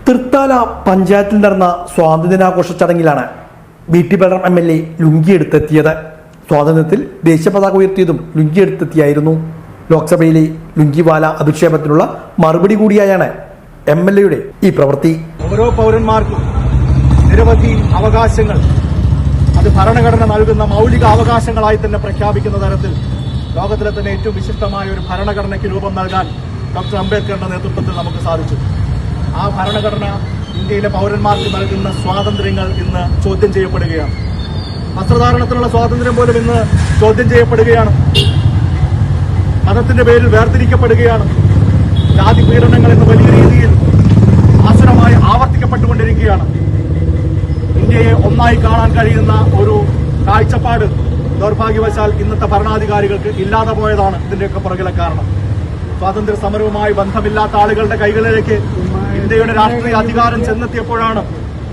തൃത്താല പഞ്ചായത്തിൽ നടന്ന സ്വാതന്ത്ര്യദിനാഘോഷ ചടങ്ങിലാണ് വി.ടി. ബൽറാം എം.എൽ.എ. ലുങ്കിയെടുത്തെത്തിയത്. സ്വാതന്ത്ര്യത്തിൽ ദേശീയ പതാക ഉയർത്തിയതും ലുങ്കിയെടുത്തെത്തിയായിരുന്നു. ലോക്സഭയിലെ ലുങ്കിവാല അധിക്ഷേപത്തിനുള്ള മറുപടി കൂടിയായാണ് എം.എൽ.എയുടെ ഈ പ്രവൃത്തി. ഓരോ പൗരന്മാർക്കും നിരവധി അവകാശങ്ങൾ അത് ഭരണഘടന നൽകുന്ന മൗലിക അവകാശങ്ങളായി തന്നെ പ്രഖ്യാപിക്കുന്ന തരത്തിൽ ലോകത്തിലെ തന്നെ ഏറ്റവും വിശിഷ്ടമായ ഒരു ഭരണഘടനയ്ക്ക് രൂപം നൽകാൻ ഡോക്ടർ അംബേദ്കറുടെ നേതൃത്വത്തിൽ നമുക്ക് സാധിച്ചു. ആ ഭരണഘടന ഇന്ത്യയിലെ പൗരന്മാർക്ക് നൽകുന്ന സ്വാതന്ത്ര്യങ്ങൾ ഇന്ന് ചോദ്യം ചെയ്യപ്പെടുകയാണ്. വസ്ത്രധാരണത്തിനുള്ള സ്വാതന്ത്ര്യം പോലും ഇന്ന് ചോദ്യം ചെയ്യപ്പെടുകയാണ്. മതത്തിന്റെ പേരിൽ വേർതിരിക്കപ്പെടുകയാണ്. ജാതി പീഡനങ്ങൾ ഇന്ന് വലിയ രീതിയിൽ ആസുരമായി ആവർത്തിക്കപ്പെട്ടുകൊണ്ടിരിക്കുകയാണ്. ഇന്ത്യയെ ഒന്നായി കാണാൻ കഴിയുന്ന ഒരു കാഴ്ചപ്പാട് ദൗർഭാഗ്യവശാൽ ഇന്നത്തെ ഭരണാധികാരികൾക്ക് ഇല്ലാതെ പോയതാണ് ഇതിന്റെയൊക്കെ പുറകിലെ കാരണം. സ്വാതന്ത്ര്യ സമരവുമായി ബന്ധമില്ലാത്ത ആളുകളുടെ കൈകളിലേക്ക് ഇന്ത്യയുടെ രാഷ്ട്രീയ അധികാരം ചെന്നെത്തിയപ്പോഴാണ്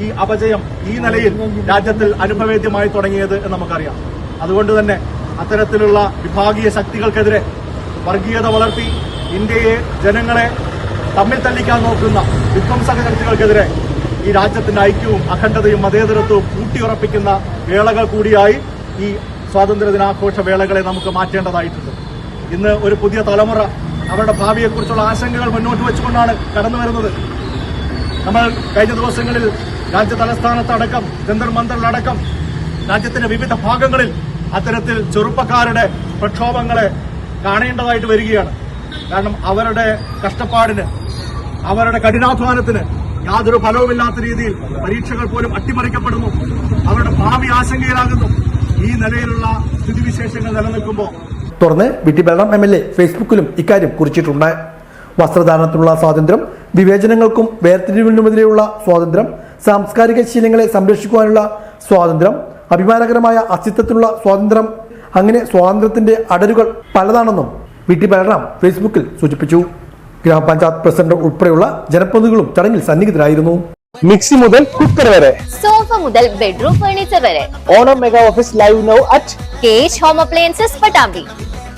ഈ അപജയം ഈ നിലയിൽ രാജ്യത്തിൽ അനുഭവേദ്യമായി തുടങ്ങിയത് എന്ന് നമുക്കറിയാം. അതുകൊണ്ട് തന്നെ അത്തരത്തിലുള്ള വിഭാഗീയ ശക്തികൾക്കെതിരെ, വർഗീയത വളർത്തി ഇന്ത്യയെ, ജനങ്ങളെ തമ്മിൽ തല്ലിക്കാൻ നോക്കുന്ന വിധ്വംസക ശക്തികൾക്കെതിരെ ഈ രാജ്യത്തിന്റെ ഐക്യവും അഖണ്ഡതയും മതേതരത്വവും ഊട്ടിയുറപ്പിക്കുന്ന വേളകൾ കൂടിയായി ഈ സ്വാതന്ത്ര്യ ദിനാഘോഷ വേളകളെ നമുക്ക് മാറ്റേണ്ടതായിട്ടുണ്ട്. ഇന്ന് ഒരു പുതിയ തലമുറ അവരുടെ ഭാവിയെക്കുറിച്ചുള്ള ആശങ്കകൾ മുന്നോട്ട് വെച്ചുകൊണ്ടാണ് കടന്നു വരുന്നത്. നമ്മൾ കഴിഞ്ഞ ദിവസങ്ങളിൽ രാജ്യ തലസ്ഥാനത്തടക്കം ജന്തർ മന്ദറിലടക്കം രാജ്യത്തിന്റെ വിവിധ ഭാഗങ്ങളിൽ അത്തരത്തിൽ ചെറുപ്പക്കാരുടെ പ്രക്ഷോഭങ്ങളെ കാണേണ്ടതായിട്ട് വരികയാണ്. കാരണം അവരുടെ കഷ്ടപ്പാടിന്, അവരുടെ കഠിനാധ്വാനത്തിന് യാതൊരു ഫലവുമില്ലാത്ത രീതിയിൽ പരീക്ഷകൾ പോലും അട്ടിമറിക്കപ്പെടുന്നു. അവരുടെ ഭാവി ആശങ്കയിലാകുന്നു. ഈ നിലയിലുള്ള സ്ഥിതിവിശേഷങ്ങൾ നിലനിൽക്കുമ്പോൾ തുടർന്ന് വി.ടി. ബൽറാം എം.എൽ.എ. ഫേസ്ബുക്കിലും ഇക്കാര്യം കുറിച്ചിട്ടുണ്ട്. വസ്ത്രധാരണത്തിനുള്ള സ്വാതന്ത്ര്യം, വിവേചനങ്ങൾക്കും വേർതിരിവിനുമെതിരെയുള്ള സ്വാതന്ത്ര്യം, സാംസ്കാരിക ശീലങ്ങളെ സംരക്ഷിക്കുവാനുള്ള സ്വാതന്ത്ര്യം, അഭിമാനകരമായ അസ്തിത്വത്തിനുള്ള സ്വാതന്ത്ര്യം, അങ്ങനെ സ്വാതന്ത്ര്യത്തിന്റെ അടരുകൾ പലതാണെന്നും വി.ടി. ബൽറാം ഫേസ്ബുക്കിൽ സൂചിപ്പിച്ചു. ഗ്രാമപഞ്ചായത്ത് പ്രസിഡന്റ് ഉൾപ്പെടെയുള്ള ജനപ്രതിനിധികളും ചടങ്ങിൽ സന്നിഹിതരായിരുന്നു. മിക്സി മുതൽ കുക്കർ വരെ, സോഫ മുതൽ ബെഡ്റൂം ഫർണിച്ചർ വരെ. Onam mega office live now at KH Home Appliances Patambi.